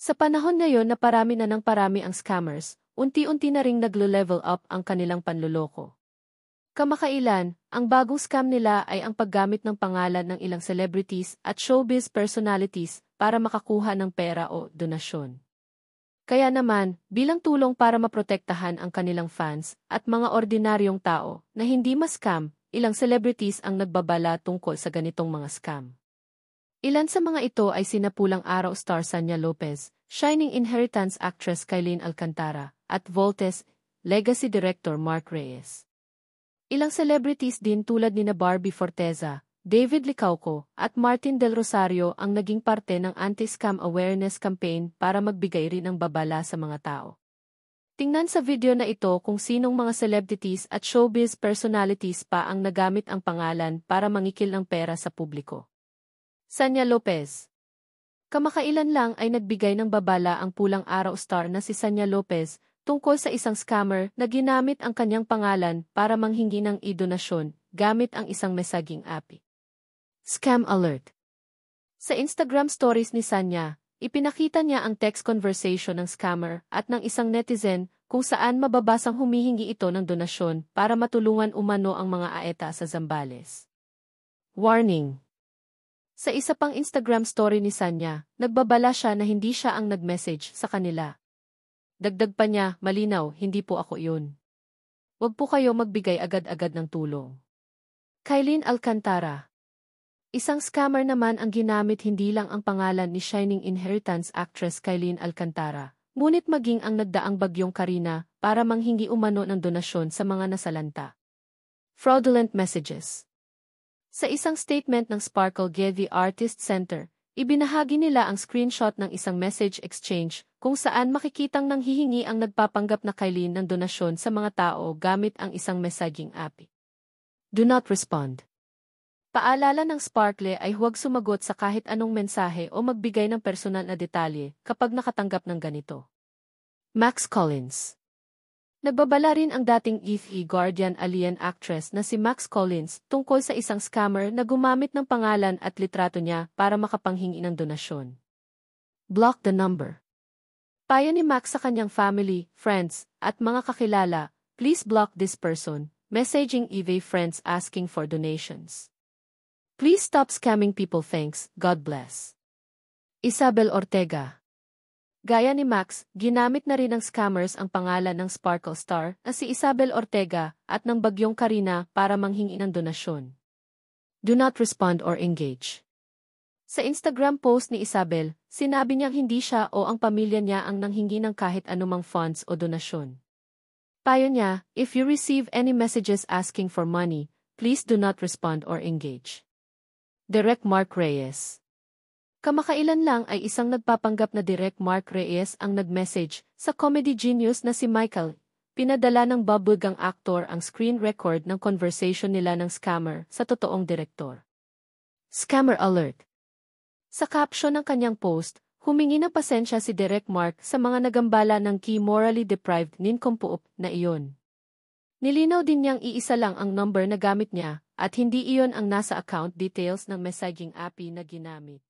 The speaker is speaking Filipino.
Sa panahon ngayon na parami na ng parami ang scammers, unti-unti na ring naglo-level up ang kanilang panloloko. Kamakailan, ang bagong scam nila ay ang paggamit ng pangalan ng ilang celebrities at showbiz personalities para makakuha ng pera o donasyon. Kaya naman, bilang tulong para maprotektahan ang kanilang fans at mga ordinaryong tao na hindi ma-scam, ilang celebrities ang nagbabala tungkol sa ganitong mga scam. Ilan sa mga ito ay sina Pulang Araw star Sanya Lopez, Shining Inheritance actress Kylene Alcantara, at Voltes, Legacy Director Mark Reyes. Ilang celebrities din tulad nina Barbie Forteza, David Licauco, at Martin Del Rosario ang naging parte ng anti-scam awareness campaign para magbigay rin ng babala sa mga tao. Tingnan sa video na ito kung sinong mga celebrities at showbiz personalities pa ang nagamit ang pangalan para mangikil ng pera sa publiko. Sanya Lopez. Kamakailan lang ay nagbigay ng babala ang Pulang Araw star na si Sanya Lopez tungkol sa isang scammer na ginamit ang kanyang pangalan para manghingi ng idonasyon gamit ang isang messaging app. Scam alert. Sa Instagram stories ni Sanya, ipinakita niya ang text conversation ng scammer at ng isang netizen kung saan mababasang humihingi ito ng donasyon para matulungan umano ang mga aeta sa Zambales. Warning. Sa isa pang Instagram story ni Sanya, nagbabala siya na hindi siya ang nag-message sa kanila. Dagdag pa niya, malinaw, hindi po ako yun. Huwag po kayo magbigay agad-agad ng tulong. Kylene Alcantara. Isang scammer naman ang ginamit hindi lang ang pangalan ni Shining Inheritance actress Kylene Alcantara, ngunit maging ang nagdaang bagyong Karina para manghingi umano ng donasyon sa mga nasalanta. Fraudulent messages. Sa isang statement ng Sparkle Getty Artist Center, ibinahagi nila ang screenshot ng isang message exchange kung saan makikitang nanghihingi ang nagpapanggap na Kylene ng donasyon sa mga tao gamit ang isang messaging app. Do not respond. Paalala ng Sparkle ay huwag sumagot sa kahit anong mensahe o magbigay ng personal na detalye kapag nakatanggap ng ganito. Max Collins. Nagbabala rin ang dating ETH Guardian Alien actress na si Max Collins tungkol sa isang scammer na gumamit ng pangalan at litrato niya para makapanghingi ng donasyon. Block the number. Payo ni Max sa kanyang family, friends, at mga kakilala, please block this person, messaging eBay friends asking for donations. Please stop scamming people, thanks, God bless. Isabel Ortega. Gaya ni Max, ginamit na rin ng scammers ang pangalan ng Sparkle star na si Isabel Ortega at ng bagyong Karina para manghingi ng donasyon. Do not respond or engage. Sa Instagram post ni Isabel, sinabi niyang hindi siya o ang pamilya niya ang nanghingi ng kahit anumang funds o donasyon. Payo niya, if you receive any messages asking for money, please do not respond or engage. Direk Mark Reyes. Kamakailan lang ay isang nagpapanggap na Direk Mark Reyes ang nag-message sa comedy genius na si Michael. Pinadala ng bubblegum actor ang screen record ng conversation nila ng scammer sa totoong direktor. Scammer alert. Sa caption ng kanyang post, humingi ng pasensya si Direk Mark sa mga nagambala ng key morally deprived ninkompoop na iyon. Nilinaw din niyang iisa lang ang number na gamit niya at hindi iyon ang nasa account details ng messaging app na ginamit.